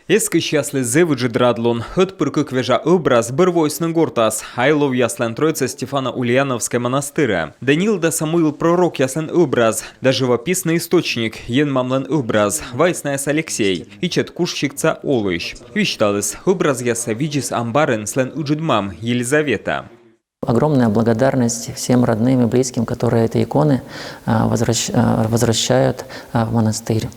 Eski счастли зевиджи драдлун, хот пыркык вежа образ бырвойсны гортас, айлов яслен троица Стефана Ульяновской монастыря. Даниил да Самуил пророк яслен образ, да живописный источник, ен мамлен образ, вайснаяс Алексей, и чет кушщикца Олыш. Вищталыс, образ яса виджис амбарен слен уджидмам Елизавета. Огромная благодарность всем родным и близким, которые эти иконы возвращают в монастырь.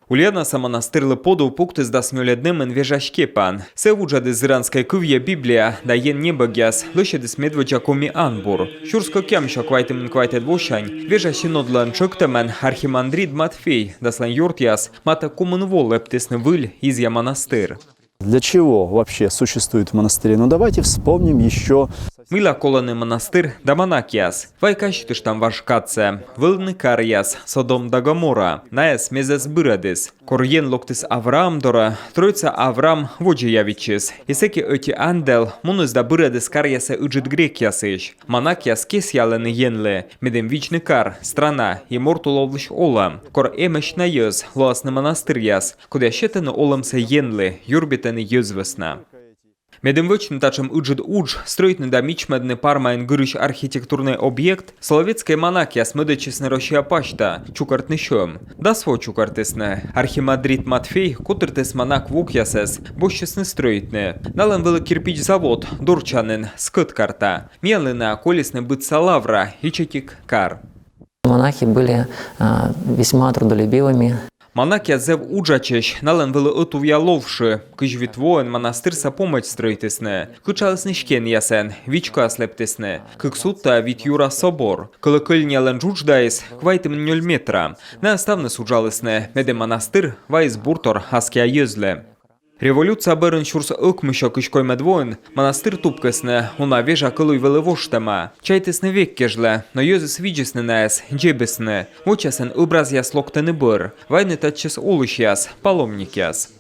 Ульянаса монастырlı подов пуктыз да смёледнемен вежашкепан. Се уджады зыранская кувья Библия, да ен небогяс, лышедыс медведжа коми анбур. Шурско кямша квайтемен квайтед вошань, вежа синодлан чоктемен архимандрит Матфей, да слан юртяс, мата кумен вол эптесны выль изя монастыр. Для чего вообще существует монастырь? Ну давайте вспомним еще. Мила колоны монастыр да монакиас. Вайкащитыш там вашкатце. Вылны карьяс, Содом да Гомора. Наэс мезес бырадыс. Корьен локтыс Авраам дора, тройца Авраам воджиявичес. Исеки öti андел, муныз да бырадыс карьяса уджит грекиясыш. Монакиас кесялены енле. Медем вичны кар, страна, и мортуловлыш ола. Кор эмеш на йыз, лоасны монастырьяс. Куда щетаны оламса енле, юрбитаны йызвесна. Медем вычным тачем уджид удж, строитный да мичмедный пармайн гырыш архитектурный объект, соловецкая монакия смыдычесны рощия пашта, чукартны шом. Да сво чукартысны. Архимандрит Матфей, кутыртыс монак вукясес, бощесны строитны. Нален был кирпич завод, дурчанын, скыт карта. Мелына колесны бытса лавра, и чекик кар. Монахи были весьма трудолюбивыми. Монакия зев уджачеш, нален вылы отувья ловши, кыж витвоен монастырса помощь строитысны, кычалысны шкен ясен, вичка ослептысны, кык сутта вит юра собор, кылыкыльня лен жудждайс, квайтым 0 метра, на оставны суджалысны, меде монастыр, вайс буртор аския юзле. Революция бэрэн шурс ыкмышо кышкой медвоен, монастыр тупкысны, уна вежа кылуй вылы воштема. Чайтысны век кежле, но йозыс виджесны наэс, джебесны, вочасен образ яс локтаны бэр, вайны татчес улыш яс, паломник яс.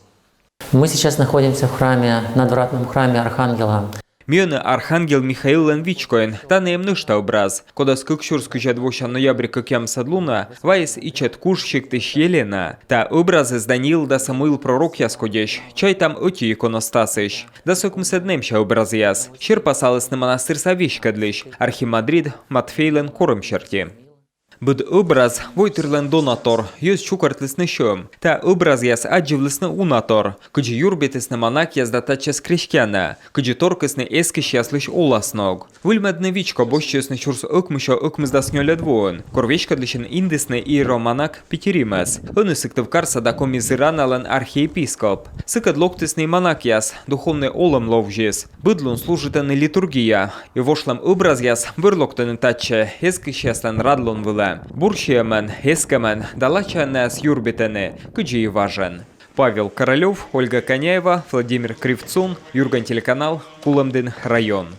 Мы сейчас находимся в храме, надвратном храме Архангела. Мьёны архангел Михаил Ленвичкоин, та наемнышта образ, кода скыкшурску жадвоща ноябрь кокям садлуна, вайс и чет кушщик тыш Елена. Та образы с Даниил да Самуил пророк яскодеш, чай там оти иконостасыш. Да сокм седнемща образ яс, щер пасалыс на монастыр савишка длиш, архимандрит Матфейлен коромщерти. Буд образ войтерлен донатор, йоз чукартлысны шом. Та образ яс адживлысны унатор, кыджи юрбетысны монак яз датачес крещкяна, кыджи торкысны эскиш яслыш оласног. Выльмедны вичко бощесны чурс ыкмышо ыкмыздаснёле двоен, корвечка длишен индысны иеромонак Петеримес. Ыны сыктыв карса да комизыранален архиепископ. Сыкад локтысны монак яс, духовный олам ловжес. Быдлун служитаны литургия, и вошлам образ яс вырлоктаны таче, эскиш яслен радлон выле. Бурщемен, эскамен, далача нас юрбитаны, кыджи важен. Павел Королёв, Ольга Коняева, Владимир Кривцун, Юрган телеканал, Кулымдын район.